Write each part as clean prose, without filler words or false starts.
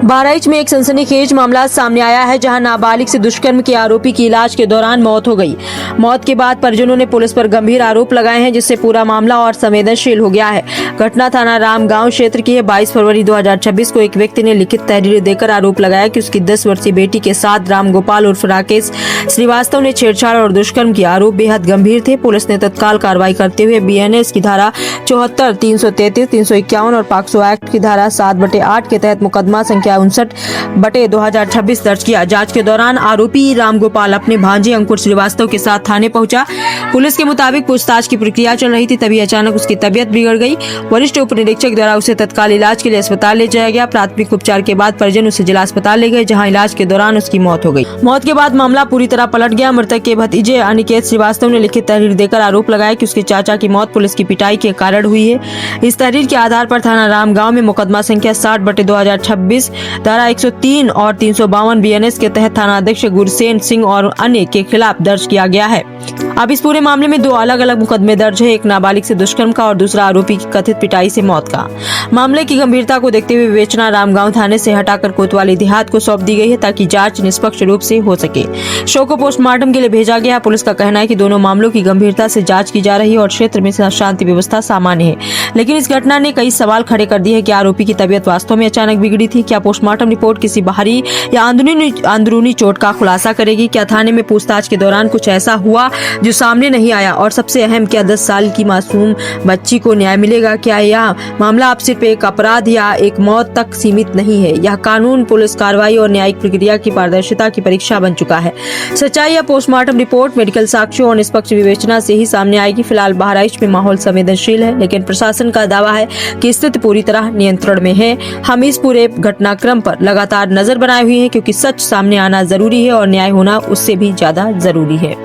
बहराइच में एक सनसनीखेज मामला सामने आया है, जहां नाबालिग से दुष्कर्म के आरोपी की इलाज के दौरान मौत हो गई। मौत के बाद परिजनों ने पुलिस पर गंभीर आरोप लगाए हैं, जिससे पूरा मामला और संवेदनशील हो गया है। घटना थाना रामगांव क्षेत्र की है। 22 फरवरी 2026 को एक व्यक्ति ने लिखित तहरीर देकर आरोप लगाया कि उसकी 10 वर्षीय बेटी के साथ रामगोपाल उर्फ राकेश श्रीवास्तव ने छेड़छाड़ और दुष्कर्म किया। आरोप बेहद गंभीर थे। पुलिस ने तत्काल कार्रवाई करते हुए बीएनएस की धारा 74, 333, 351 और पॉक्सो एक्ट की धारा 7/8 के तहत मुकदमा संख्या 59/2026 दर्ज किया। जांच के दौरान आरोपी रामगोपाल अपने भांजे अंकुर श्रीवास्तव के साथ थाने पहुंचा। पुलिस के मुताबिक पूछताछ की प्रक्रिया चल रही थी, तभी अचानक उसकी तबीयत बिगड़ गई। वरिष्ठ उप निरीक्षक द्वारा उसे तत्काल इलाज के लिए अस्पताल ले जाया गया। प्राथमिक उपचार के बाद परिजन उसे जिला अस्पताल ले गए, जहां इलाज के दौरान उसकी मौत हो गई। मौत के बाद मामला पूरी तरह पलट गया। मृतक के भतीजे अनिकेत श्रीवास्तव ने लिखित तहरीर देकर आरोप लगाया कि उसके चाचा की मौत पुलिस की पिटाई के कारण हुई है। इस तहरीर के आधार पर थाना रामगांव में मुकदमा संख्या 60/2026 धारा 103 और 352 बीएनएस के तहत थाना अध्यक्ष गुरसेन सिंह और अन्य के खिलाफ दर्ज किया गया है। अब इस पूरे मामले में 2 अलग-अलग मुकदमे दर्ज है, एक नाबालिग से दुष्कर्म का और दूसरा आरोपी की कथित पिटाई से मौत का। मामले की गंभीरता को देखते हुए विवेचना रामगांव थाने से हटाकर कोतवाली देहात को सौंप दी गई है, ताकि जांच निष्पक्ष रूप से हो सके। शव को पोस्टमार्टम के लिए भेजा गया। पुलिस का कहना है कि दोनों मामलों की गंभीरता से जांच की जा रही है और क्षेत्र में शांति व्यवस्था सामान्य है, लेकिन इस घटना ने कई सवाल खड़े कर दिए हैं कि आरोपी की तबीयत वास्तव में अचानक बिगड़ी थी। क्या पोस्टमार्टम रिपोर्ट किसी बाहरी या अंदरूनी चोट का खुलासा करेगी? क्या थाने में पूछताछ के दौरान कुछ ऐसा हुआ जो सामने नहीं आया? और सबसे अहम, क्या 10 साल की मासूम बच्ची को न्याय मिलेगा? क्या यह मामला अब सिर्फ एक अपराध या एक मौत तक सीमित नहीं है? यह कानून, पुलिस कार्रवाई और न्यायिक प्रक्रिया की पारदर्शिता की परीक्षा बन चुका है। सच्चाई या पोस्टमार्टम रिपोर्ट, मेडिकल साक्ष्यों और निष्पक्ष विवेचना से ही सामने आएगी। फिलहाल बहराइच में माहौल संवेदनशील है, लेकिन प्रशासन का दावा है कि स्थिति पूरी तरह नियंत्रण में है। हम इस पूरे घटनाक्रम पर लगातार नजर बनाए हुए हैं, क्योंकि सच सामने आना जरूरी है और न्याय होना उससे भी ज्यादा जरूरी है।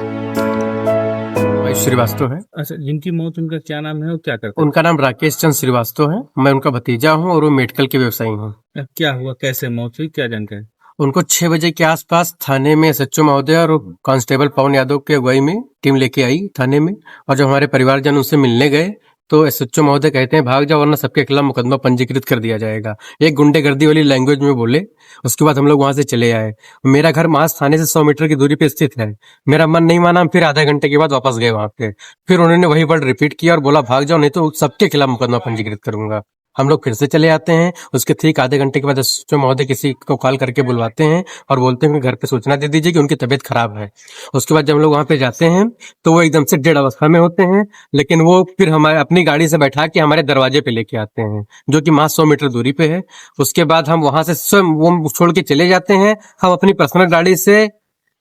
श्रीवास्तव है। अच्छा, जिनकी मौत, उनका क्या नाम है और क्या करते हैं? उनका नाम राकेश चंद श्रीवास्तव है। मैं उनका भतीजा हूँ और वो मेडिकल के व्यवसायी हूँ। क्या हुआ, कैसे मौत हुई, क्या जानकारी? उनको 6 बजे के आसपास थाने में एसएचओ महोदय और कांस्टेबल पवन यादव के अगुवाई में टीम लेके आई थाने में, और जब हमारे परिवारजन उनसे मिलने गए तो एसएचओ महोदय कहते हैं भाग जाओ वरना सबके खिलाफ मुकदमा पंजीकृत कर दिया जाएगा। एक गुंडेगर्दी वाली लैंग्वेज में बोले। उसके बाद हम लोग वहां से चले आए। मेरा घर महज थाने से 100 मीटर की दूरी पे स्थित है। मेरा मन नहीं माना, हम फिर आधे घंटे के बाद वापस गए वहां पे। फिर उन्होंने वही वर्ड रिपीट किया और बोला भाग जाओ नहीं तो सबके खिलाफ मुकदमा पंजीकृत करूंगा। हम लोग फिर से चले आते हैं। उसके ठीक आधे घंटे के बाद एसएचओ महोदय किसी को कॉल करके बुलवाते हैं और बोलते हैं कि घर पे सूचना दे दीजिए कि उनकी तबीयत खराब है। उसके बाद जब हम लोग वहां पे जाते हैं तो वो एकदम से डेड अवस्था में होते हैं, लेकिन वो फिर हमारे अपनी गाड़ी से बैठा के हमारे दरवाजे पे लेके आते हैं, जो कि महज 100 मीटर दूरी पे है। उसके बाद हम वहां से स्वयं वो छोड़ के चले जाते हैं। हम अपनी पर्सनल गाड़ी से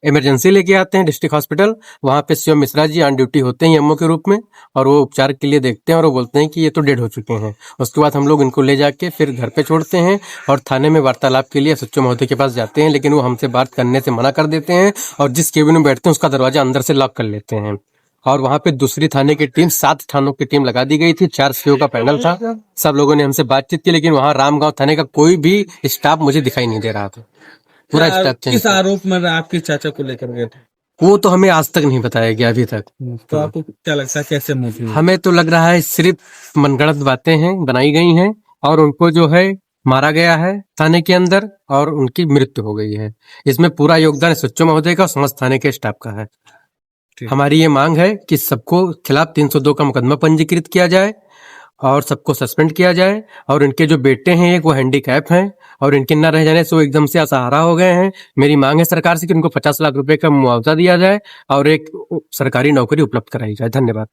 इमरजेंसी लेके आते हैं डिस्ट्रिक्ट हॉस्पिटल। वहां पे CM Mishra ji on duty होते हैं एमओ के रूप में, और वो उपचार के लिए देखते हैं और वो बोलते हैं कि ये तो डेड हो चुके हैं। उसके बाद हम लोग इनको ले जाके फिर घर पे छोड़ते हैं और थाने में वार्तालाप के लिए एसएचओ महोदय के पास जाते हैं, लेकिन वो हमसे बात करने से मना कर देते हैं और जिस केबिन में बैठते हैं उसका दरवाजा अंदर से लॉक कर लेते हैं। और वहां पे दूसरी थाने की टीम, 7 थानों की टीम लगा दी गई थी। 4 सीओ का पैनल था। सब लोगों ने हमसे बातचीत की, लेकिन वहां रामगांव थाने का कोई भी स्टाफ मुझे दिखाई नहीं दे रहा था। पूरा स्टाफ किस आरोप में आपके चाचा को लेकर गए थे? वो तो हमें आज तक नहीं बताया गया अभी तक। तो आपको क्या लगता है कैसे मौत हुई? हमें तो लग रहा है सिर्फ मनगढ़ंत बातें हैं, बनाई गई हैं, और उनको जो है मारा गया है थाने के अंदर और उनकी मृत्यु हो गई है। इसमें पूरा योगदान एसएचओ महोदय का और समस्त थाने के स्टाफ का है। हमारी ये मांग है कि सबको खिलाफ 302 का मुकदमा पंजीकृत किया जाए और सबको सस्पेंड किया जाए। और इनके जो बेटे हैं एक वो हैंडीकैप हैं और इनके न रह जाने से वो एकदम से असहारा हो गए हैं। मेरी मांग है सरकार से कि उनको 50 लाख रुपए का मुआवजा दिया जाए और एक सरकारी नौकरी उपलब्ध कराई जाए। धन्यवाद।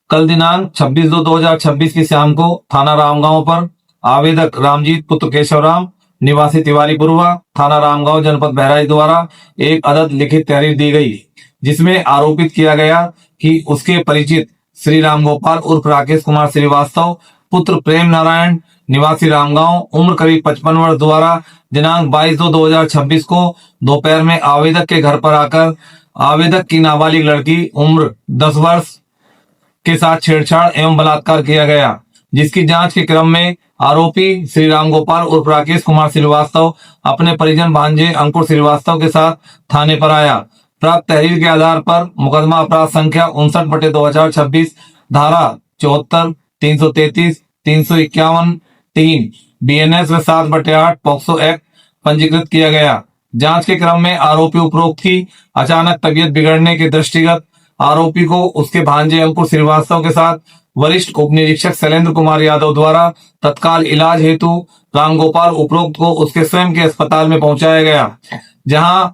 कल दिनांक 26/2/2026 की शाम को थाना रामगांव पर आवेदक रामजीत पुत्र केशवराम निवासी तिवारी पूर्वा थाना रामगांव जनपद बहराइच द्वारा एक अदद लिखित तहरीर दी गई, जिसमें आरोपित किया गया कि उसके परिचित श्री रामगोपाल उर्फ राकेश कुमार श्रीवास्तव पुत्र प्रेम नारायण निवासी रामगांव उम्र करीब 55 वर्ष द्वारा दिनांक 22/2/2026 को दोपहर में आवेदक के घर पर आकर आवेदक की नाबालिग लड़की उम्र 10 वर्ष के साथ छेड़छाड़ एवं बलात्कार किया गया, जिसकी जांच के क्रम में आरोपी श्री रामगोपाल उर्फ राकेश कुमार श्रीवास्तव अपने परिजन भांजे अंकुर श्रीवास्तव के साथ थाने पर आया। प्राप्त तहरीर के आधार पर मुकदमा अपराध संख्या 59/2026 धारा 74, 333, 351, 3 BNS व 7/8 पॉक्सो एक्ट पंजीकृत किया गया। जांच के क्रम में आरोपी उपरोक्त की अचानक तबीयत बिगड़ने के दृष्टिगत आरोपी को उसके भांजे अंकुर श्रीवास्तव के साथ वरिष्ठ उप निरीक्षक शैलेंद्र कुमार यादव द्वारा तत्काल इलाज हेतु रामगोपाल उपरोक्त को उसके स्वयं के अस्पताल में पहुंचाया गया, जहां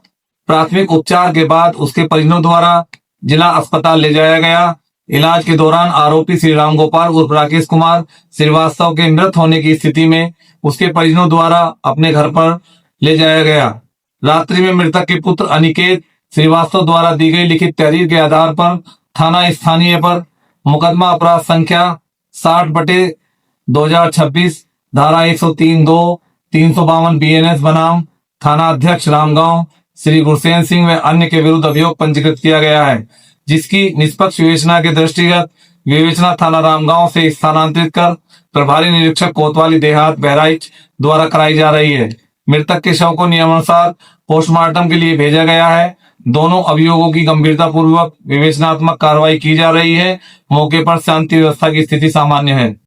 प्राथमिक उपचार के बाद उसके परिजनों द्वारा जिला अस्पताल ले जाया गया। इलाज के दौरान आरोपी श्री रामगोपाल उर्फ राकेश कुमार श्रीवास्तव के मृत होने की स्थिति में उसके परिजनों द्वारा अपने घर पर ले जाया गया। रात्रि में मृतक के पुत्र अनिकेत श्रीवास्तव द्वारा दी गई लिखित तहरीर के आधार पर थाना स्थानीय पर मुकदमा अपराध संख्या 60/2026 धारा 103(2) 352 BNS बनाम थाना अध्यक्ष रामगांव श्री गुरसेन सिंह व अन्य के विरुद्ध अभियोग पंजीकृत किया गया है, जिसकी निष्पक्ष विवेचना के दृष्टिगत विवेचना थाना रामगांव से स्थानांतरित कर प्रभारी निरीक्षक कोतवाली देहात बहराइच द्वारा कराई जा रही है। मृतक के शव को नियमानुसार पोस्टमार्टम के लिए भेजा गया है। दोनों अभियोगों की गंभीरता पूर्वक विवेचनात्मक कार्रवाई की जा रही है। मौके पर शांति व्यवस्था की स्थिति सामान्य है।